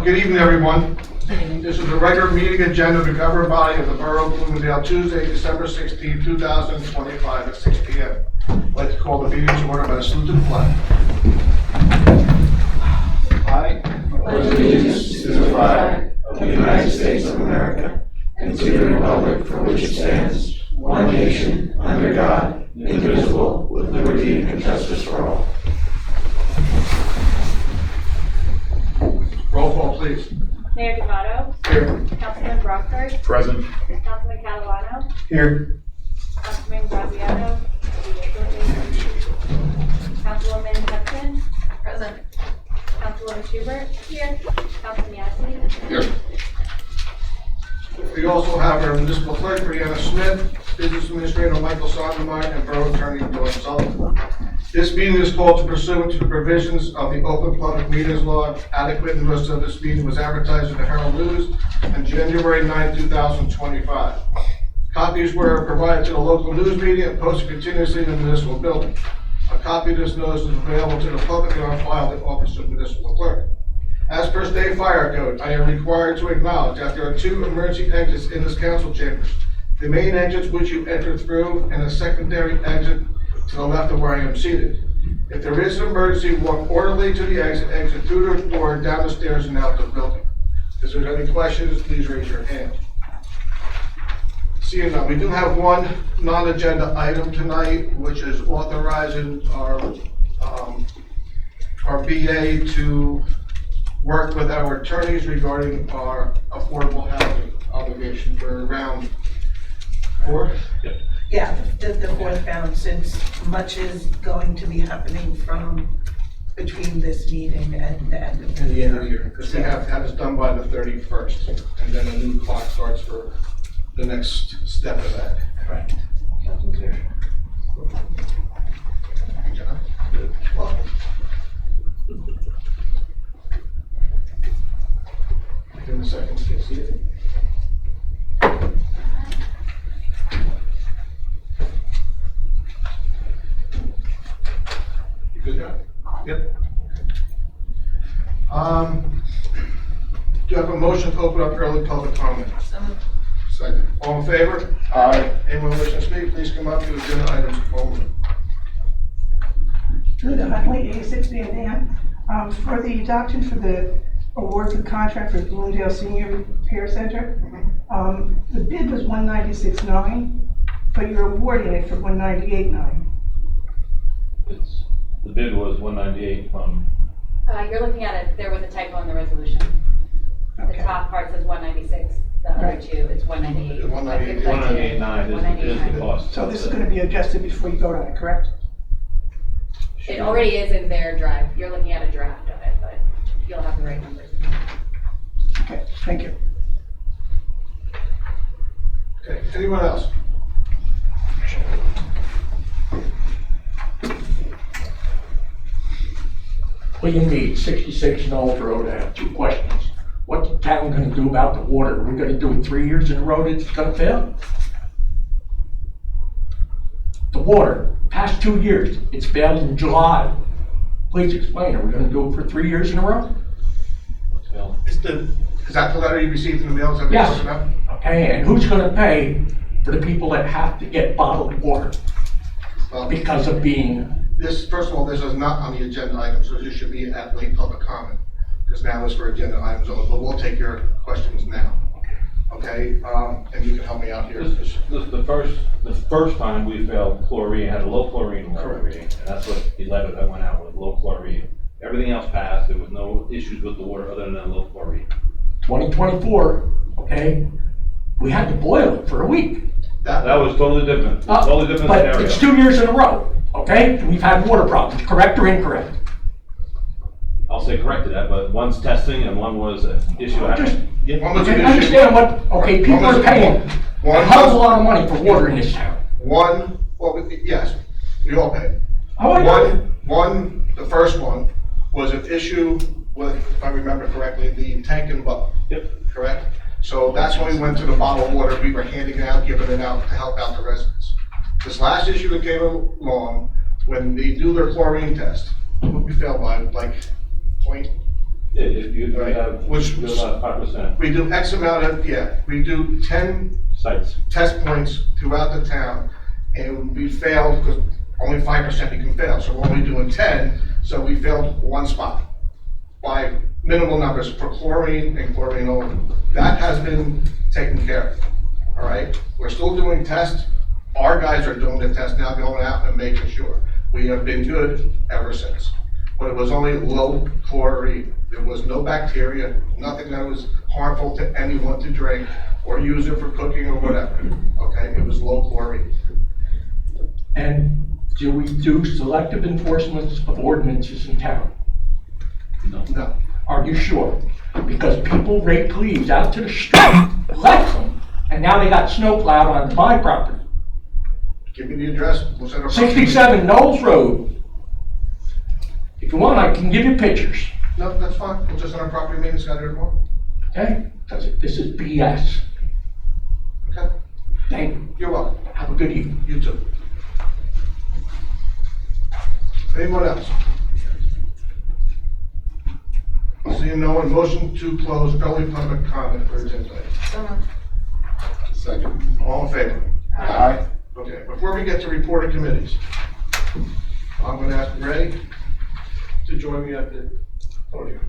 Good evening, everyone. This is the regular meeting agenda of the governing body of the Borough of Bloomingdale, Tuesday, December 16, 2025 at 6 p.m. I'd like to call the meeting to order by a salute to the flag. I pledge allegiance to the flag of the United States of America and to the republic for which it stands, one nation, under God, indivisible, with liberty and justice for all. Roll call, please. Mayor D'Amato. Here. Councilman Brockford. Present. Councilman Catalano. Here. Councilman Graziano. Councilwoman Hudson. Present. Councilwoman Schubert. Here. Councilman Yasi. Here. We also have our municipal clerk, Brianna Smith, business administrator, Michael Sondermeyer, and borough attorney, Dawn Sullivan. This meeting is called to pursuant to the provisions of the Open Public Meetings Law. Adequate notice of this meeting was advertised in the Herald News on January 9, 2025. Copies were provided to the local news media and posted continuously in the municipal building. A copy of this notice is available to the public and on file at the office of municipal clerk. As per state fire code, I am required to acknowledge that there are two emergency exits in this council chambers. The main exits which you enter through and a secondary exit to the left of where I am seated. If there is an emergency, walk orderly to the exit through the door, down the stairs and out the building. If there's any questions, please raise your hand. Seeing none, we do have one non-agenda item tonight, which is authorizing our BA to work with our attorneys regarding our affordable housing obligation for around 4. Yep. Yeah, the fourth round, since much is going to be happening from between this meeting and the end of the year. Because we have to have this done by the 31st, and then a new clock starts for the next step of that. Correct. John? Welcome. Give him a second to get seated. You good, John? Yep. Do you have a motion to open up early public comment? Second. All in favor? Aye. Anyone wishing to speak, please come up to agenda items only. Linda Huntley, 86 Van Dam. For the adoption for the award for the contract for Bloomingdale Senior Repair Center, the bid was $196,900, but you're awarding it for $198,900. The bid was 198 from. You're looking at it, there was a typo in the resolution. The Okay. top part says 196, the other Right. two, it's 198. 198. 198.9 is the cost. So this is going to be adjusted before you vote on it, correct? It already is in their drive. You're looking at a draft of it, but you'll have the right numbers. Okay, thank you. Okay, anyone else? William Mead, 66 Knowles Road. I have two questions. What's the town gonna do about the water? Are we gonna do it 3 years in a row that it's gonna fail? The water, past 2 years, it's failed in July. Please explain, are we gonna do it for 3 years in a row? Is that the letter you received in the mail? Is that what you're Yes. talking about? Okay, and who's gonna pay for the people that have to get bottled water Well, because of being, this, first of all, this is not on the agenda item, so this should be at late public comment, because now it's for agenda items only, but we'll take your questions now. Okay, and you can help me out here. This the first time we failed chlorine, had a low chlorine water Correct. reading, and that's what the letter that went out with, low chlorine. Everything else passed, there was no issues with the water other than low chlorine. 2024, okay? We had to boil it for a week. That was totally different, totally different But scenario. it's 2 years in a row, okay? We've had water problems, correct or incorrect? I'll say correct to that, but one's testing and one was an issue. Just- One was You an can issue. understand what, okay, people are paying a One hell of a was, lot of money for water in this town. yes, we all pay. Oh, I know. The first one was an issue with, if I remember correctly, the tank and butt. Yep. Correct? So that's when we went to the bottled water, we were handing it out, giving it out to help out the residents. This last issue that came along, when they do their chlorine test, we failed by like Yeah, you Right. have, Which- you have 5% We do X amount of, we do 10 sites. test points throughout the town, and we failed, because only 5% you can fail, so we're only doing 10, so we failed one spot by minimal numbers for chlorine and chlorine only. That has been taken care of, all right? We're still doing tests. Our guys are doing the test now, going out and making sure. We have been good ever since. But it was only low chlorine. There was no bacteria, nothing that was harmful to anyone to drink or use it for cooking or whatever, okay? It was low chlorine. And do we do selective enforcement of ordinances in town? No. Are you sure? Because people rake leaves out to the street, left them, and now they got snow plowed on my property. Give me the address. We'll send a- 67 Knowles Road. If you want, I can give you pictures, No, that's fine. We'll just send our property maintenance guy there tomorrow. okay? Because this is BS. Okay? Thank you. You're welcome. Have a good evening. You too. Anyone else? Seeing no one, motion to close early public comment for agenda item. Second. All in favor? Aye. Okay, before we get to reported committees, I'm gonna ask Ray to join me at the podium.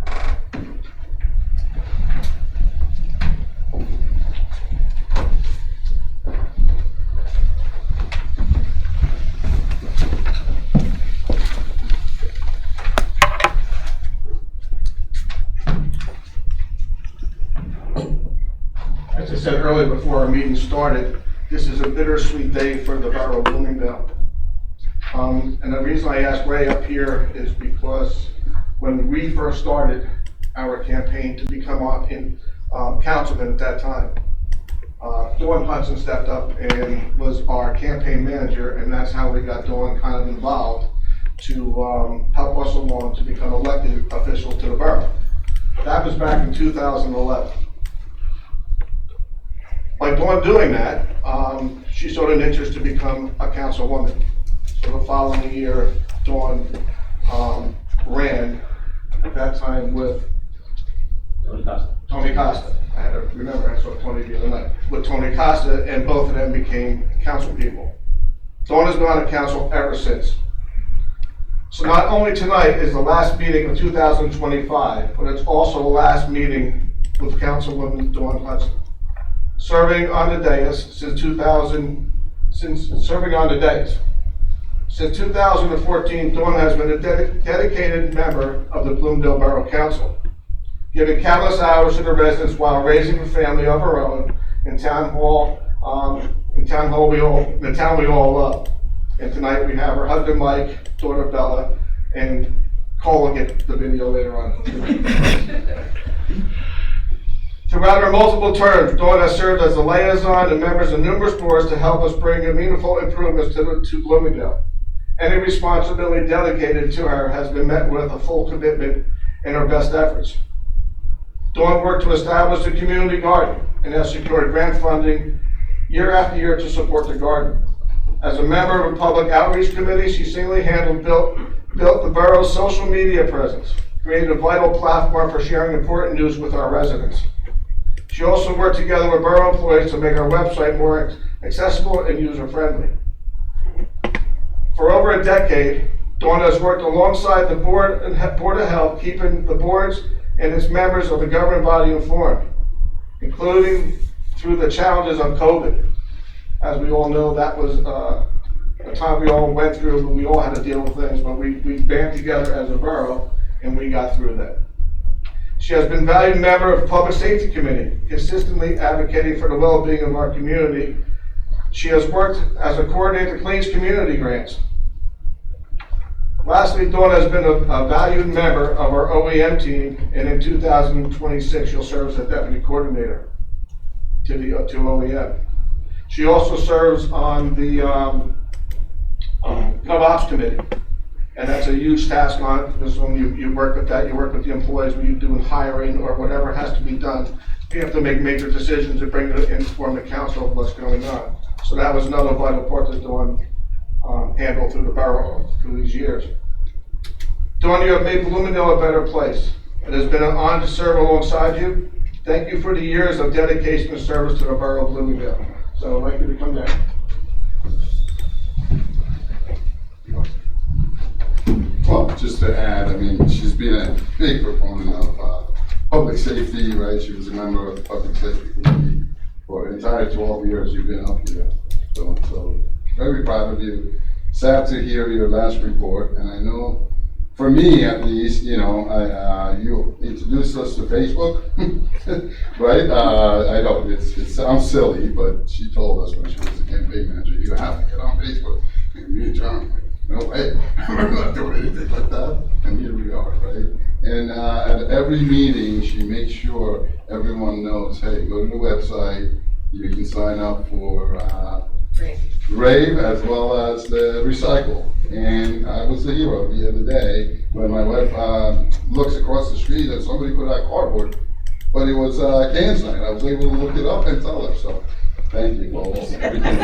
As I said earlier before our meeting started, this is a bittersweet day for the borough of Bloomingdale. And the reason I asked Ray up here is because when we first started our campaign to become councilman at that time, Dawn Hudson stepped up and was our campaign manager, and that's how we got Dawn kind of involved to help us along to become elected official to the borough. That was back in 2011. By Dawn doing that, she showed an interest to become a councilwoman. So the following year, Dawn ran, at that time with Tony Costa. I had to remember, I saw Tony the other night. With Tony Costa, and both of them became council people. Dawn has been on the council ever since. So not only tonight is the last meeting of 2025, but it's also the last meeting with Councilwoman Dawn Hudson. Serving on the dais since 2014, Dawn has been a dedicated member of the Bloomingdale Borough Council, giving countless hours to the residents while raising a family of her own in town hall, the town we all love. And tonight we have her husband Mike, daughter Bella, and Cole will get the video later on. Throughout her multiple terms, Dawn has served as a liaison and members of numerous boards to help us bring meaningful improvements to Bloomingdale. Any responsibility delegated to her has been met with a full commitment and her best efforts. Dawn worked to establish the community garden and has secured grant funding year after year to support the garden. As a member of a public outreach committee, she single-handedly built the borough's social media presence, created a vital platform for sharing important news with our residents. She also worked together with borough employees to make our website more accessible and user-friendly. For over a decade, Dawn has worked alongside the Board of Health, keeping the boards and its members of the governing body informed, including through the challenges of COVID. As we all know, that was a time we all went through, and we all had to deal with things, but we band together as a borough, and we got through that. She has been a valued member of the Public Safety Committee, consistently advocating for the well-being of our community. She has worked as a coordinator to Clean's community grants. Lastly, Dawn has been a valued member of our OEM team, and in 2026, she'll serve as a deputy coordinator to OEM. She also serves on the GovOps committee, and that's a huge task on it, because when you work with that, you work with the employees when you're doing hiring or whatever has to be done. You have to make major decisions to bring it inform the council of what's going on. So that was another vital part that Dawn handled through the borough through these years. Dawn, you have made Bloomingdale a better place, It has been an honor to serve alongside you. Thank you for the years of dedication and service to the Borough of Bloomingdale. So I'd like you to come down. Well, just to add, I mean, she's been a big proponent of public safety, right? She was a member of the Public Safety Committee for the entire 12 years you've been up here. So very proud of you. Sad to hear your last report, and I know, for me at least, you know, you introduced us to Facebook, right? I know it sounds silly, but she told us when she was the campaign manager, you have to get on Facebook. And me and John, no way, we're not doing anything like that. And here we are, right? And at every meeting, she makes sure everyone knows, hey, go to the website, you can sign up for Rave as well as the recycle. And I was the hero the other day when my wife looks across the street and somebody put out cardboard, but it was cans night. I was able to look it up and tell her, so thank you for everything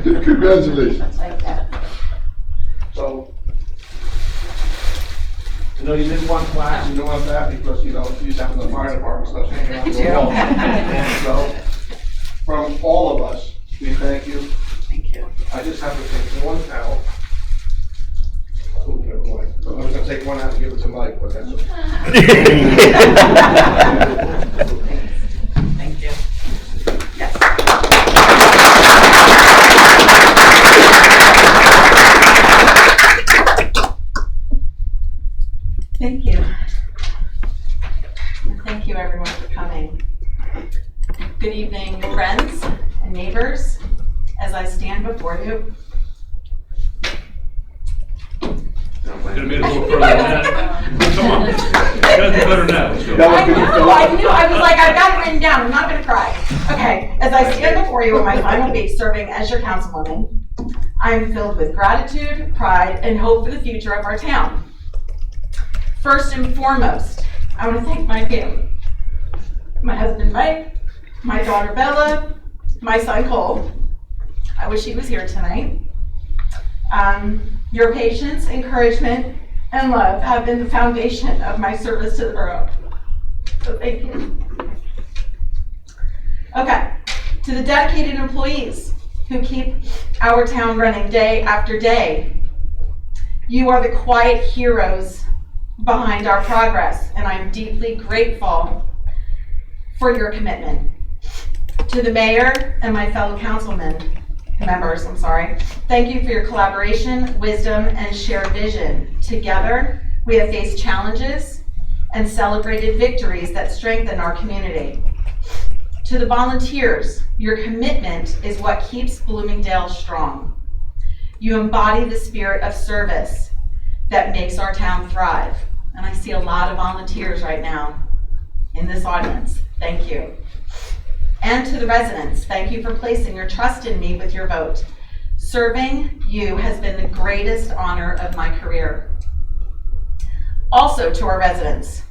you did. Congratulations. So, you know, you didn't want plaques, you don't want that because, you know, she's having the fire department stuff hanging out the wall. And so, from all of us, we thank you. Thank you. I just have to take one out. Ooh, never mind. I was gonna take one out and give it to Mike, but that's okay. Thank you. Yes. Thank you. Thank you, everyone, for coming. Good evening, friends and neighbors. As I stand before you, Could have made it a little further than that. Come on. You gotta do better now. Let's go. I knew, I was like, I've got it written down, I'm not gonna cry. Okay, as I stand before you in my final week serving as your councilwoman, I am filled with gratitude, pride, and hope for the future of our town. First and foremost, I want to thank my family. My husband Mike, my daughter Bella, my son Cole. I wish he was here tonight. Your patience, encouragement, and love have been the foundation of my service to the borough. So thank you. Okay, to the dedicated employees who keep our town running day after day. You are the quiet heroes behind our progress, and I'm deeply grateful for your commitment. To the mayor and my fellow members, thank you for your collaboration, wisdom, and shared vision. Together, we have faced challenges and celebrated victories that strengthen our community. To the volunteers, your commitment is what keeps Bloomingdale strong. You embody the spirit of service that makes our town thrive. And I see a lot of volunteers right now in this audience. Thank you. And to the residents, thank you for placing your trust in me with your vote. Serving you has been the greatest honor of my career. Also to our residents,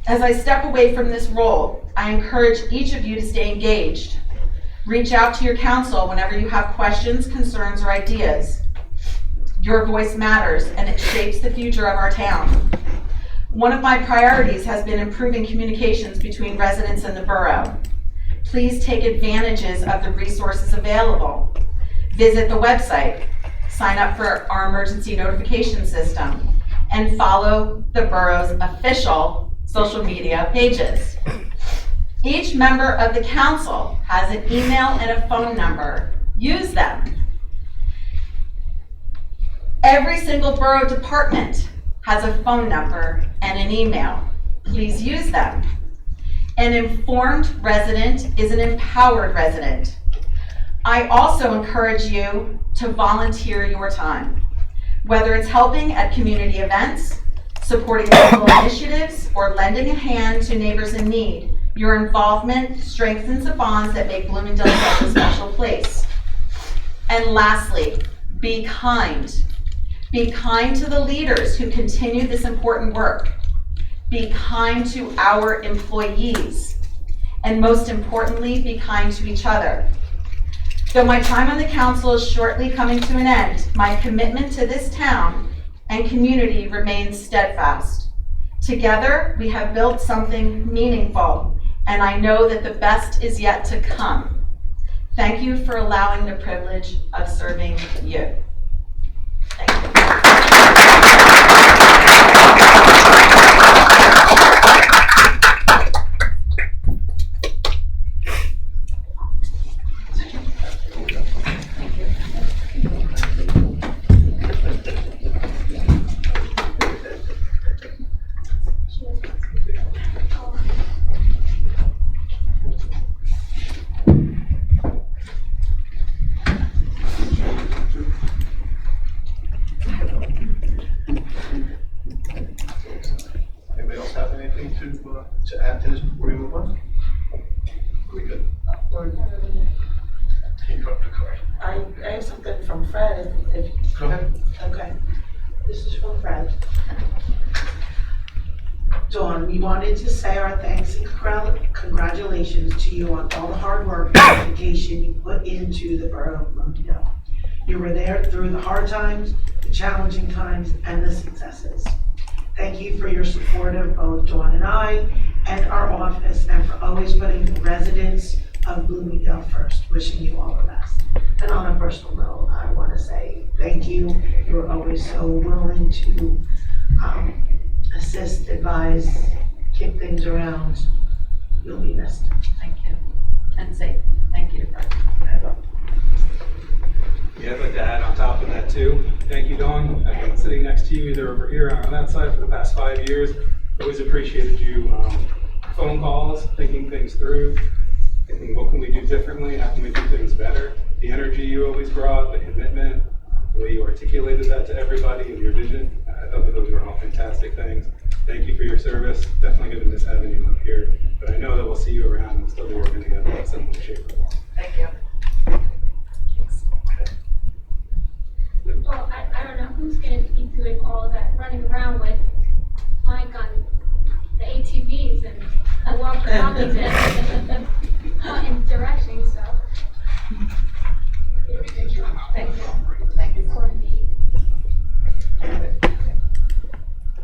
as I step away from this role, I encourage each of you to stay engaged. Reach out to your council whenever you have questions, concerns, or ideas. Your voice matters, and it shapes the future of our town. One of my priorities has been improving communications between residents and the borough. Please take advantages of the resources available. Visit the website, sign up for our emergency notification system, and follow the borough's official social media pages. Each member of the council has an email and a phone number. Use them. Every single borough department has a phone number and an email. Please use them. An informed resident is an empowered resident. I also encourage you to volunteer your time, whether it's helping at community events, supporting local initiatives, or lending a hand to neighbors in need. Your involvement strengthens the bonds that make Bloomingdale such a special place. And lastly, be kind. Be kind to the leaders who continue this important work. Be kind to our employees. And most importantly, be kind to each other. Though my time on the council is shortly coming to an end, my commitment to this town and community remains steadfast. Together, we have built something meaningful, and I know that the best is yet to come. Thank you for allowing the privilege of serving you. Thank you. Anybody else have anything to add to this before we move on? Are we good? I have something from Fred, if, Go ahead. okay. This is from Fred. Dawn, we wanted to say our thanks and congratulations to you on all the hard work and dedication you put into the Borough of Bloomingdale. You were there through the hard times, the challenging times, and the successes. Thank you for your support of both Dawn and I and our office, and for always putting the residents of Bloomingdale first. Wishing you all the best. And on a personal note, I want to say thank you. You were always so willing to assist, advise, kick things around. You'll be missed. Thank you. And say thank you to Fred. Yeah, I'd like to add on top of that too. Thank you, Dawn. I've been sitting next to you either over here or on that side for the past 5 years. Always appreciated you phone calls, thinking things through, thinking what can we do differently, how can we do things better. The energy you always brought, the commitment, the way you articulated that to everybody and your vision. I thought that those were all fantastic things. Thank you for your service. Definitely going to miss having you up here, but I know that we'll see you around and still be working together in some way, shape, or form. Thank you. Well, I don't know who's going to be doing all of that, running around with Mike on the ATVs and the walkie-talkies and directing stuff. Thank you. Thank you.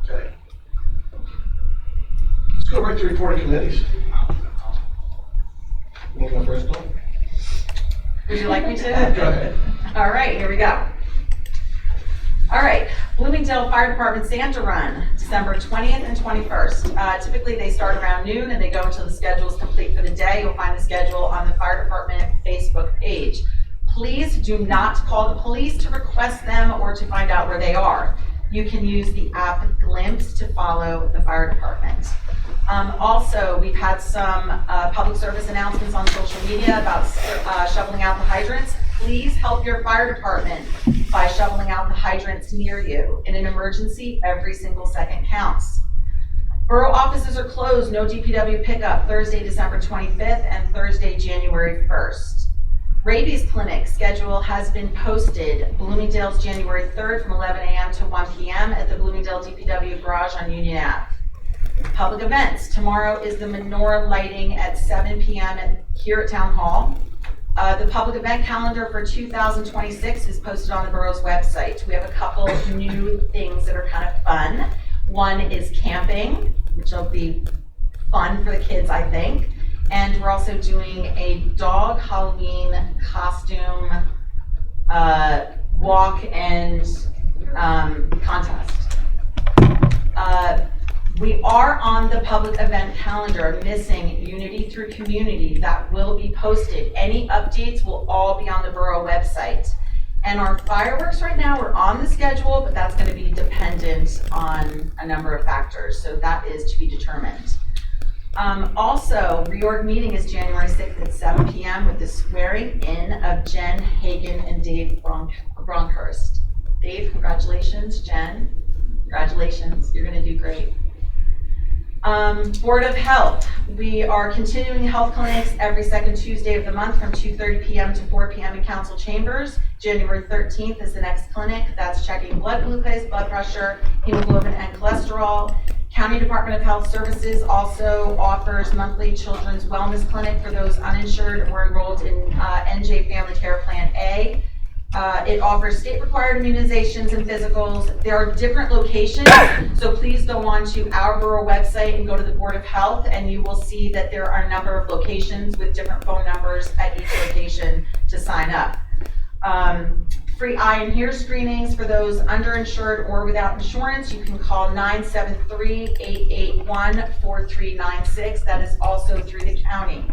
Okay. Let's go right to reporting committees. You want to go first, Dawn? Would you like me to? Go ahead. All right, here we go. All right, Bloomingdale Fire Department Santa Run, December 20th and 21st. Typically, they start around noon and they go until the schedule is complete for the day. You'll find the schedule on the Fire Department Facebook page. Please do not call the police to request them or to find out where they are. You can use the app Glimpse to follow the fire department. Also, we've had some public service announcements on social media about shoveling out the hydrants. Please help your fire department by shoveling out the hydrants near you. In an emergency, every single second counts. Borough offices are closed, no DPW pickup Thursday, December 25th and Thursday, January 1st. Rabies clinic schedule has been posted. Bloomingdale's January 3rd from 11 a.m. to 1 p.m. at the Bloomingdale DPW garage on Union Ave. Public events. Tomorrow is the menorah lighting at 7 p.m. here at Town Hall. The public event calendar for 2026 is posted on the borough's website. We have a couple new things that are kind of fun. One is camping, which will be fun for the kids, I think. And we're also doing a dog Halloween costume walk and contest. We are on the public event calendar missing Unity Through Community. That will be posted. Any updates will all be on the borough website. And our fireworks right now are on the schedule, but that's going to be dependent on a number of factors. So that is to be determined. Also, reorg meeting is January 6th at 7 p.m. with the swearing in of Jen Hagan and Dave Bronkhurst. Dave, congratulations. Jen, congratulations. You're going to do great. Board of Health. We are continuing health clinics every second Tuesday of the month from 2:30 p.m. to 4 p.m. in council chambers. January 13th is the next clinic. That's checking blood glucose, blood pressure, hemoglobin, and cholesterol. County Department of Health Services also offers monthly children's wellness clinic for those uninsured or enrolled in NJ Family Care Plan A. It offers state-required immunizations and physicals. There are different locations, so please go on to our borough website and go to the Board of Health, and you will see that there are a number of locations with different phone numbers at each location to sign up. Free eye and hair screenings for those underinsured or without insurance. You can call 973-881-4396. That is also through the county.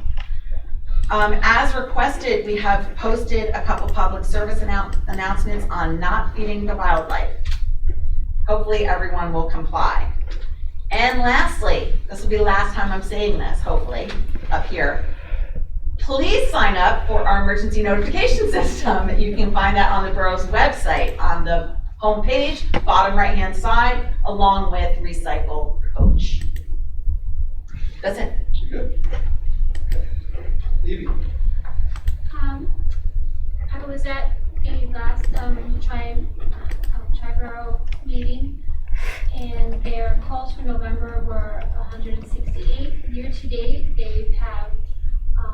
As requested, we have posted a couple public service announcements on not feeding the wildlife. Hopefully everyone will comply. And lastly, this will be the last time I'm saying this, hopefully, up here. Please sign up for our emergency notification system. You can find that on the borough's website on the homepage, bottom right-hand side, along with Recycle Coach. That's it. Good. Evie. I was at the last Tri-Borough meeting, and their calls for November were 168. Year to date, they have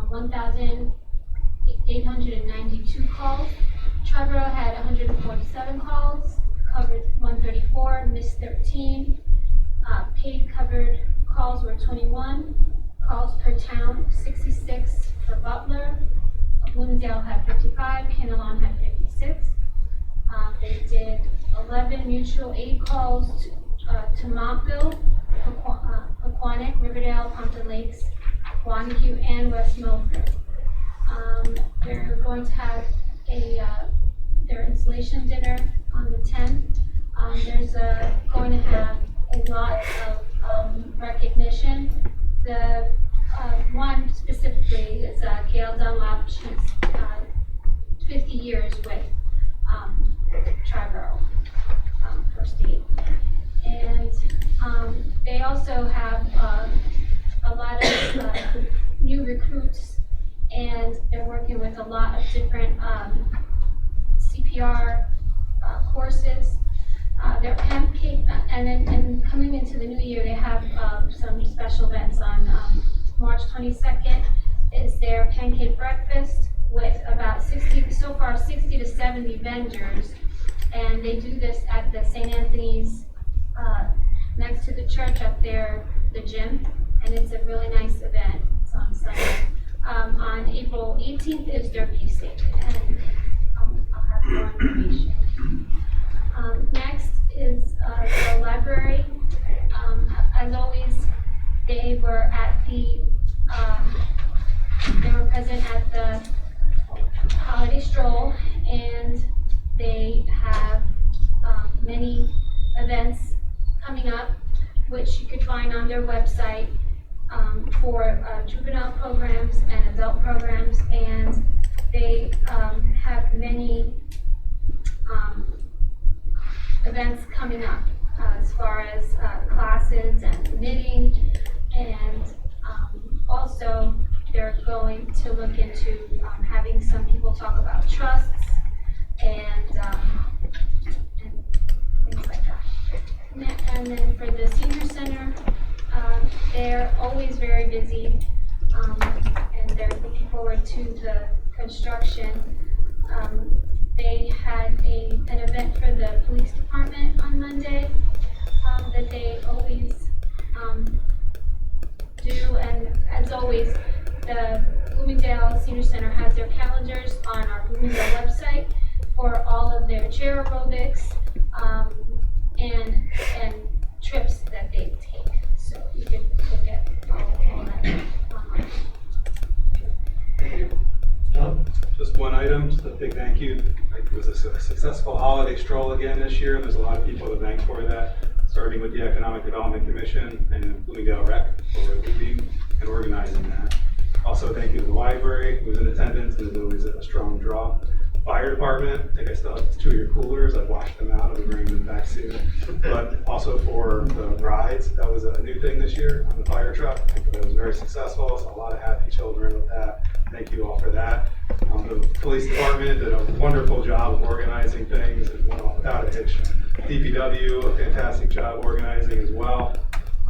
1,892 calls. Tri-Borough had 147 calls, covered 134, missed 13. Paid covered calls were 21. Calls per town, 66 for Butler. Bloomingdale had 55, Canelon had 56. They did 11 mutual aid calls to Montville, Aquanic, Riverdale, Pompton Lakes, Wanacue, and West Milford. They're going to have their installation dinner on the 10th. There's going to have a lot of recognition. The one specifically is Gail Dunlap. She's 50 years with Tri-Borough, First Aid. And they also have a lot of new recruits, and they're working with a lot of different CPR courses. Their pancake, and coming into the new year, they have some special events on March 22nd. Is their pancake breakfast with about 60 to 70 vendors, and they do this at the St. Anthony's next to the church up there, the gym, and it's a really nice event. It's on Sunday. On April 18th is their beef steak, and I'll have more information. Next is the library. As always, they were present at the holiday stroll, and they have many events coming up, which you could find on their website for juvenile programs and adult programs, and they have many events coming up as far as classes and knitting, and also they're going to look into having some people talk about trusts and things like that. And then for the senior center, they're always very busy, and they're looking forward to the construction. They had an event for the police department on Monday that they always do, and as always, the Bloomingdale Senior Center has their calendars on our Bloomingdale website for all of their chair aerobics and trips that they take. So you can look at all that online. Thank you. Just one item, just a big thank you. It was a successful holiday stroll again this year. There's a lot of people to thank for that, starting with the Economic Development Commission and Bloomingdale Rec for leading and organizing that. Also, thank you to the library who was in attendance, and there's always a strong draw. Fire department, I think I still have 2 of your coolers. I've washed them out. I'll be bringing them back soon. But also for the rides, that was a new thing this year on the fire truck. I think that was very successful. So a lot of happy children with that. Thank you all for that. The police department did a wonderful job of organizing things and went off without a hitch. DPW, a fantastic job organizing as well.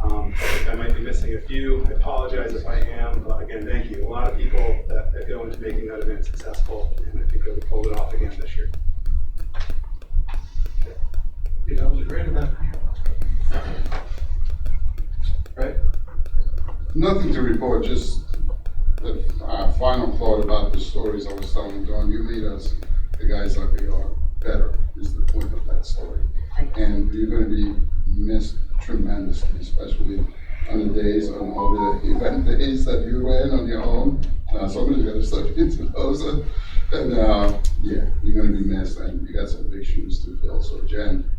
I think I might be missing a few. I apologize if I am, but again, thank you. A lot of people that go go into making that event successful, and I think that we pulled it off again this year. Yeah, that was a great event. Right? Nothing to report, just the final thought about the stories I was telling John. You made us, the guys that we are, better, is the point of that story. And you're going to be missed tremendously, especially on the days, on all the event days that you ran on your own. Somebody's got to step into those. And yeah, you're going to be missed, and you got some big shoes to fill. So Jen,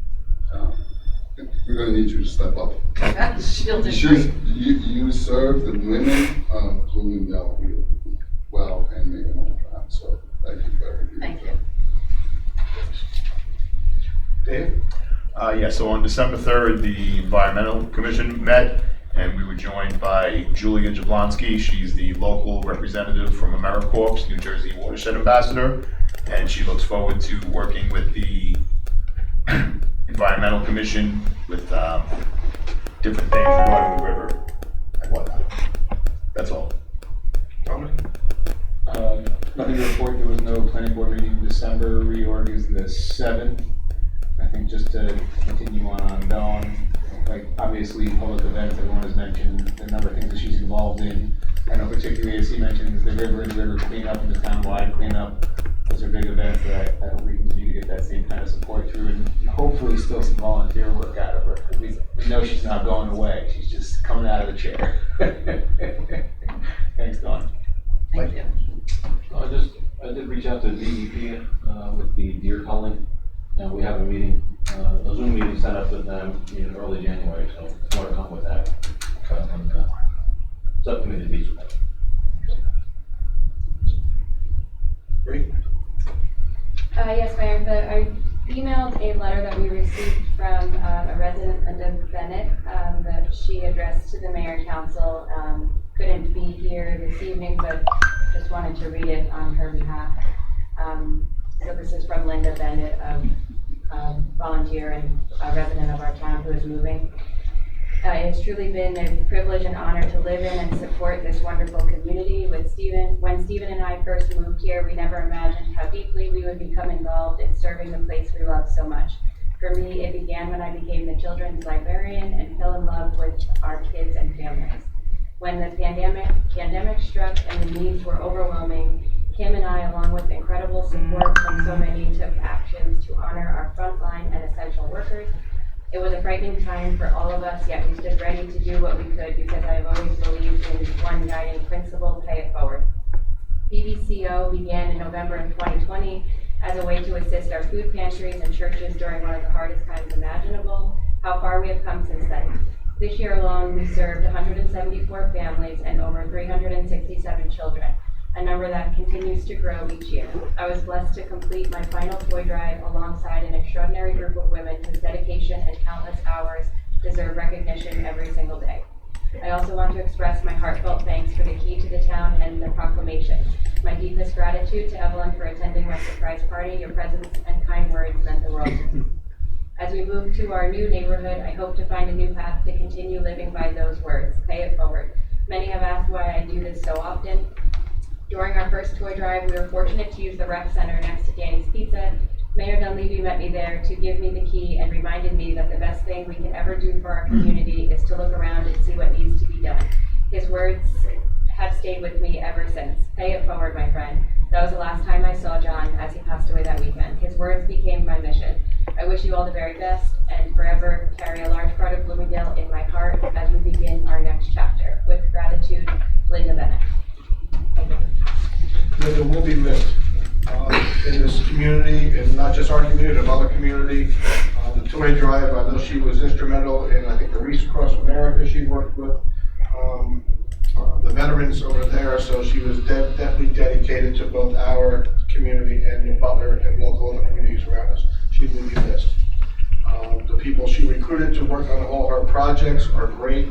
we're going to need you to step up. You serve the women of Bloomingdale well and make them all proud. So thank you for everything. Thank you. Dave? Yeah, so on December 3rd, the Environmental Commission met, and we were joined by Julia Jablonski. She's the local representative from AmeriCorps, New Jersey Watershed Ambassador, and she looks forward to working with the Environmental Commission with different things regarding the river and whatnot. That's all. Dominic? Nothing to report. There was no planning board meeting in December. Reorg is the 7th. I think just to continue on Dawn, like obviously public events, everyone has mentioned the number of things that she's involved in. I know particularly as he mentions the river cleanup and the town-wide cleanup. Those are big events that I hope we continue to get that same kind of support through, and hopefully still some volunteer work out of her. We know she's not going away. She's just coming out of the chair. Thanks, Dawn. Thank you. I did reach out to DEP with the deer culling, and we have a meeting, a Zoom meeting set up with them in early January, so more to come with that. Subcommittee meets with them. Great. Yes, Mayor, I emailed a letter that we received from a resident, Linda Bennett, that she addressed to the mayor and council. Couldn't be here this evening, but just wanted to read it on her behalf. So this is from Linda Bennett, a volunteer and a resident of our town who is moving. It has truly been a privilege and honor to live in and support this wonderful community with Stephen. When Stephen and I first moved here, we never imagined how deeply we would become involved in serving the place we love so much. For me, it began when I became the children's librarian and fell in love with our kids and families. When the pandemic struck and the needs were overwhelming, Kim and I, along with incredible support from so many, took actions to honor our frontline and essential workers. It was a frightening time for all of us, yet we stood ready to do what we could because I have always believed in one guiding principle: pay it forward. BBCO began in November of 2020 as a way to assist our food pantries and churches during one of the hardest times imaginable. How far we have come since then. This year alone, we served 174 families and over 367 children, a number that continues to grow each year. I was blessed to complete my final toy drive alongside an extraordinary group of women whose dedication and countless hours deserve recognition every single day. I also want to express my heartfelt thanks for the key to the town and the proclamation. My deepest gratitude to Evelyn for attending my surprise party. Your presence and kind words meant the world to me. As we move to our new neighborhood, I hope to find a new path to continue living by those words: pay it forward. Many have asked why I do this so often. During our first toy drive, we were fortunate to use the rec center next to Danny's Pizza. Mayor Dunleavy met me there to give me the key and reminded me that the best thing we can ever do for our community is to look around and see what needs to be done. His words have stayed with me ever since. Pay it forward, my friend. That was the last time I saw John as he passed away that weekend. His words became my mission. I wish you all the very best and forever carry a large part of Bloomingdale in my heart as we begin our next chapter. With gratitude, Linda Bennett. Thank you. Linda will be missed in this community, and not just our community, but other community. The toy drive, I know she was instrumental in, I think, the Reach Across America she worked with the veterans over there, so she was definitely dedicated to both our community and the Butler and local other communities around us. She will be missed. The people she recruited to work on all her projects are great.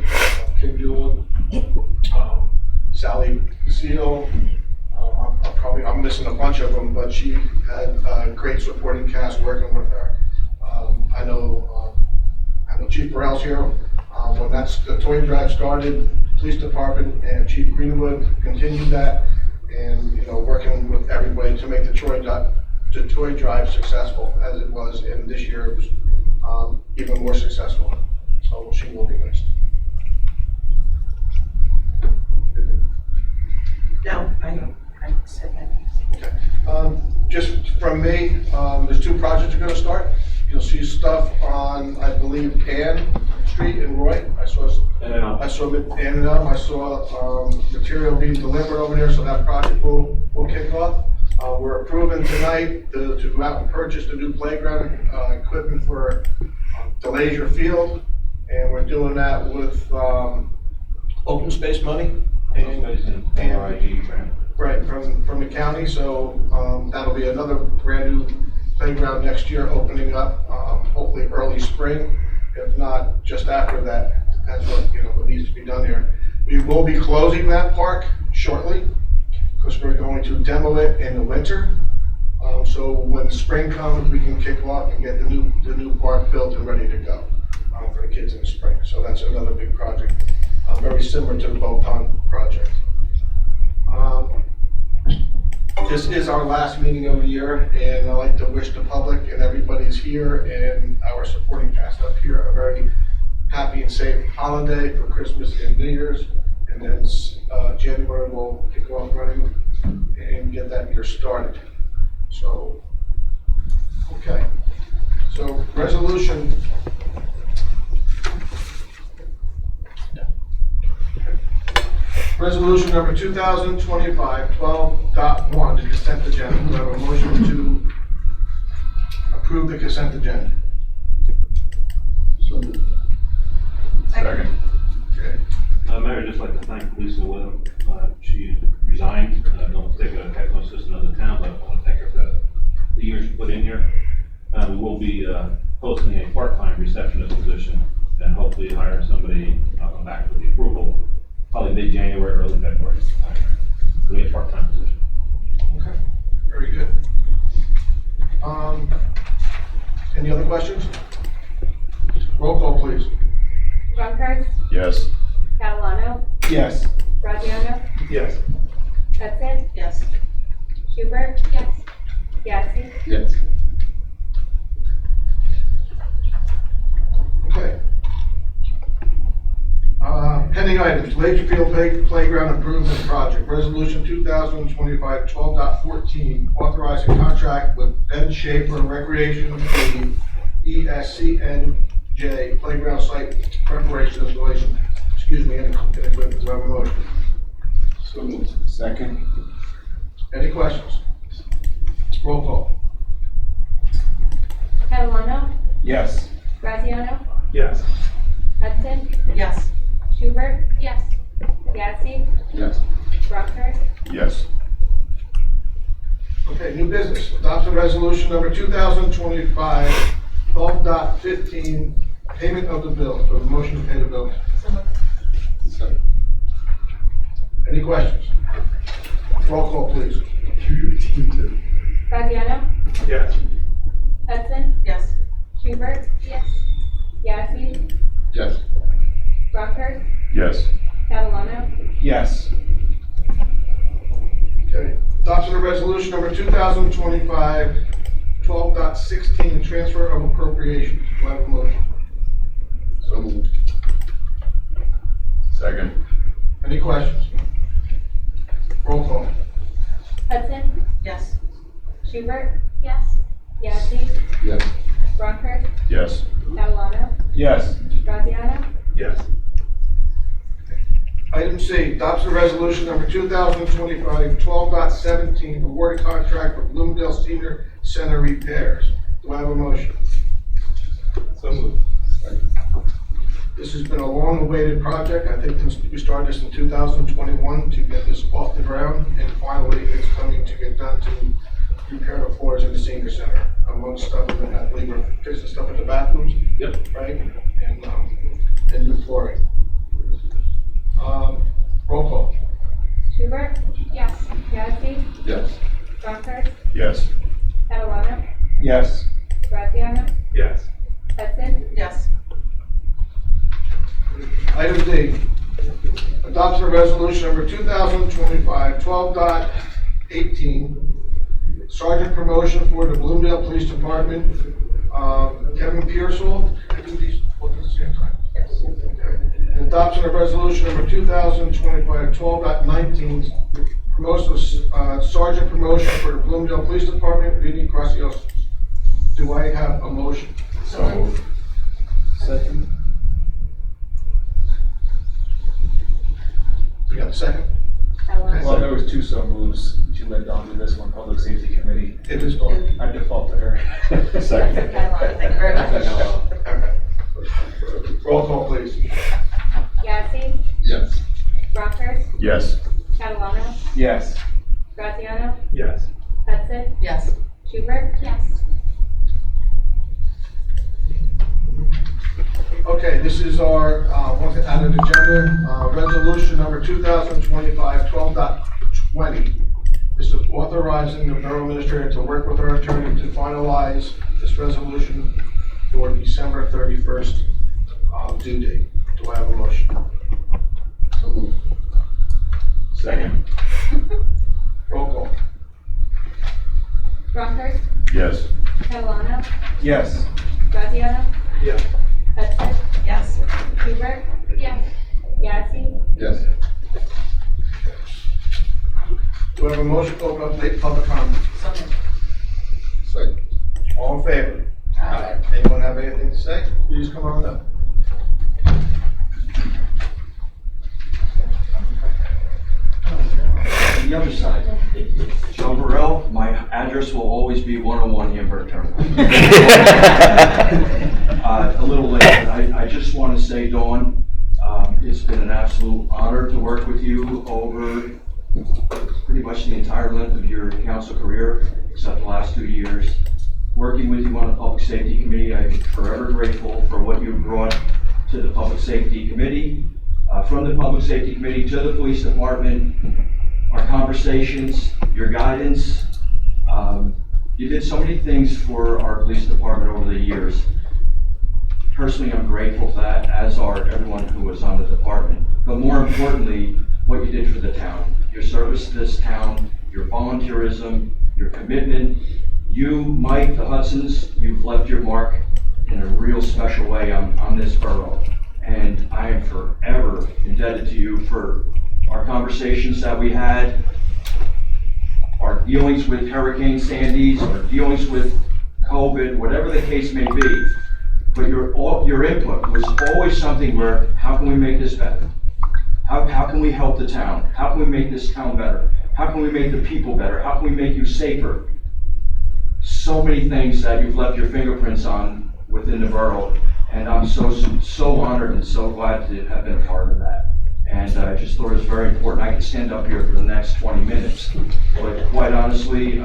Kim Buell, Sally Seal. I'm missing a bunch of them, but she had a great supporting cast working with her. I know Chief Burrell's here. When the toy drive started, police department and Chief Greenwood continued that, and, you know, working with everybody to make the toy drive successful as it was, and this year it was even more successful. So she will be missed. No, I said that. Just from me, there's 2 projects are gonna start. You'll see stuff on, I believe, Ann Street in Roy. I saw I saw material being delivered over there, so that project will kick off. We're approving tonight to go out and purchase the new playground equipment for the Leisure Field, and we're doing that with open space money. And RIG grant. right, from the county, so that'll be another brand new playground next year, opening up, hopefully early spring, if not just after that, depends what needs to be done here. We will be closing that park shortly, because we're going to demo it in the winter. So when spring comes, we can kick off and get the new park built and ready to go for the kids in the spring. So that's another big project, very similar to the Bow Pond project. This is our last meeting of the year, and I'd like to wish the public and everybody's here and our supporting cast up here a very happy and safe holiday for Christmas and New Year's. And then January we'll kick off running and get that year started. So, okay. So resolution. Resolution number 2025-12.1, the consent agenda. Do I have a motion to approve the consent agenda? So moved. Second. Okay. Mayor, I'd just like to thank Lisa Will. She resigned. Don't take a technical assistant of the town, but I want to thank her for the years she put in here. We will be posting a part-time receptionist position and hopefully hire somebody back for the approval, probably mid-January, early February. It'll be a part-time position. Okay, very good. Any other questions? Roll call, please. Drunkard, Yes. Catalano, Yes. Graziano, Yes. Hudson, Yes. Schubert, Yes. Yazdi, Yes. Okay. Pending items, Leisure Field Playground Improvement Project, Resolution 2025-12.14, authorizing contract with Ben Schaefer Recreation, the ESCNJ Playground Site Preparation Installation, and equipment. Do I have a motion? So moved. Second. Any questions? Roll call. Catalano, Yes. Graziano, Yes. Hudson, Yes. Schubert, Yes. Yazdi, Yes. Drunkard, Yes. Okay, new business. Adoption resolution number 2025-12.15, payment of the bills. Do I have a motion to pay the bills? Second. Any questions? Roll call, please. Graziano, Yes. Hudson, Yes. Schubert, Yes. Yazdi, Yes. Drunkard, Yes. Catalano, Yes. Okay. Adoption of resolution number 2025-12.16, transfer of appropriations. Do I have a motion? So moved. Second. Any questions? Roll call. Hudson, Yes. Schubert, Yes. Yazdi, Yes. Drunkard, Yes. Catalano, Yes. Graziano, Yes. Item C, adoption of resolution number 2025-12.17, award contract for Bloomingdale Senior Center repairs. Do I have a motion? So moved. This has been a long-awaited project. I think we started this in 2021 to get this off the ground, and finally it's coming to get done to repair the floors in the senior center. Amongst stuff, I believe we're fixing stuff at the bathrooms. Yep. Right? And new flooring. Roll call. Schubert, Yes. Yazdi, Yes. Drunkard, Yes. Catalano, Yes. Graziano, Yes. Hudson, Yes. Item D, Adoption of resolution number 2025 12.18, sergeant promotion for the Bloomingdale Police Department. Kevin Pearsall. And adoption of resolution number 2025 12.19, promotion of sergeant promotion for the Bloomingdale Police Department. Vinnie Gracios. Do I have a motion? So moved. Second. You got a second? Well, there was two so moves. She led on to this one, Public Safety Committee. It is done. I default to her. Second. Thank you very much. Roll call, please. Yazdi, Yes. Rockhurst, Yes. Catalano, Yes. Graziano, Yes. Hudson, Yes. Schubert, Yes. Okay, this is our, one thing on the agenda, resolution number 2025 12.20. This is authorizing the borough administrator to work with our attorney to finalize this resolution for December 31st due date. Do I have a motion? So moved. Second. Roll call. Rockhurst, Yes. Catalano, Yes. Graziano, Yes. Hudson, Yes. Schubert, Yes. Yazdi, Yes. Do I have a motion to open up late public comment? Second. All in favor? Aye. Anyone have anything to say? Please come on up. The other side. Joe Burrell, my address will always be 101 Hamburg Terminal. A little late, I just want to say, Dawn, it's been an absolute honor to work with you over pretty much the entire length of your council career, except the last 2 years. Working with you on the Public Safety Committee, I'm forever grateful for what you brought to the Public Safety Committee, from the Public Safety Committee to the Police Department, our conversations, your guidance. You did so many things for our police department over the years. Personally, I'm grateful for that, as are everyone who was on the department. But more importantly, what you did for the town, your service to this town, your volunteerism, your commitment. You, Mike, the Hudsons, you've left your mark in a real special way on this borough. And I am forever indebted to you for our conversations that we had, our dealings with Hurricane Sandy's, our dealings with COVID, whatever the case may be. But your input was always something where, how can we make this better? How can we help the town? How can we make this town better? How can we make the people better? How can we make you safer? So many things that you've left your fingerprints on within the borough. And I'm so honored and so glad to have been a part of that. And I just thought it was very important. I could stand up here for the next 20 minutes, but quite honestly,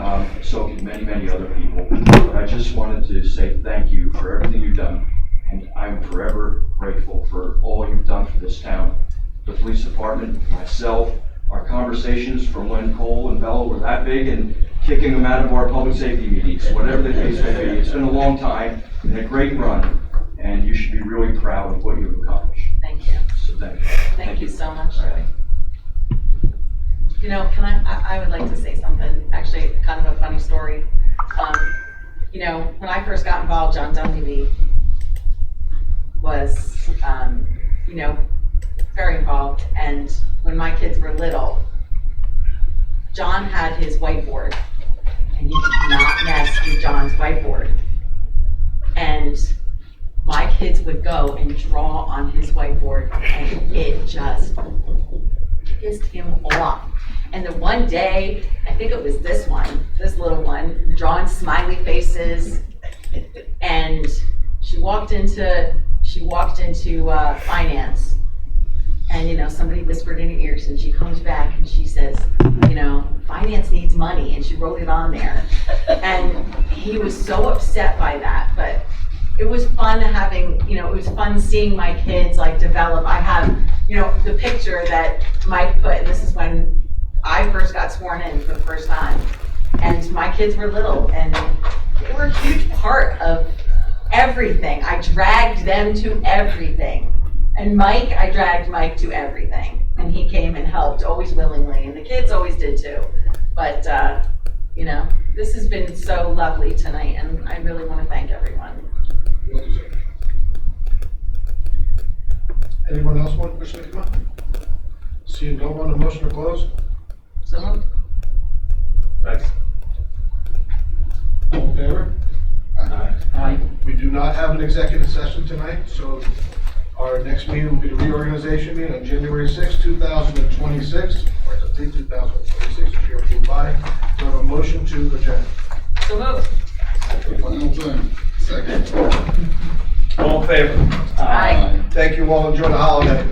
so can many, many other people. But I just wanted to say thank you for everything you've done. And I'm forever grateful for all you've done for this town. The police department, myself, our conversations from when Cole and Bella were that big and kicking them out of our public safety meetings, whatever the case may be. It's been a long time and a great run. And you should be really proud of what you've accomplished. Thank you. So thank you. Thank you so much, Joey. You know, I would like to say something, actually kind of a funny story. You know, when I first got involved, John Dunleavy was, you know, very involved. And when my kids were little, John had his whiteboard and you did not mess with John's whiteboard. And my kids would go and draw on his whiteboard and it just pissed him off. And the one day, I think it was this one, this little one, drawing smiley faces. And she walked into finance. And, you know, somebody whispered in her ears and she comes back and she says, you know, finance needs money, and she wrote it on there. And he was so upset by that, but it was fun having, you know, it was fun seeing my kids like develop. I have, you know, the picture that Mike put, and this is when I first got sworn in for the first time. And my kids were little and they were a huge part of everything. I dragged them to everything. And Mike, I dragged Mike to everything. And he came and helped, always willingly, and the kids always did too. But, you know, this has been so lovely tonight, and I really want to thank everyone. Well deserved. Anyone else want to come up? Seeing no one, a motion to close? So moved. Thanks. All in favor? Aye. We do not have an executive session tonight, so our next meeting will be the reorganization meeting on January 6, 2026, or complete 2026, if you're approved by. Do I have a motion to adjourn? So moved. Final time, second. All in favor? Aye. Thank you all, enjoy the holiday.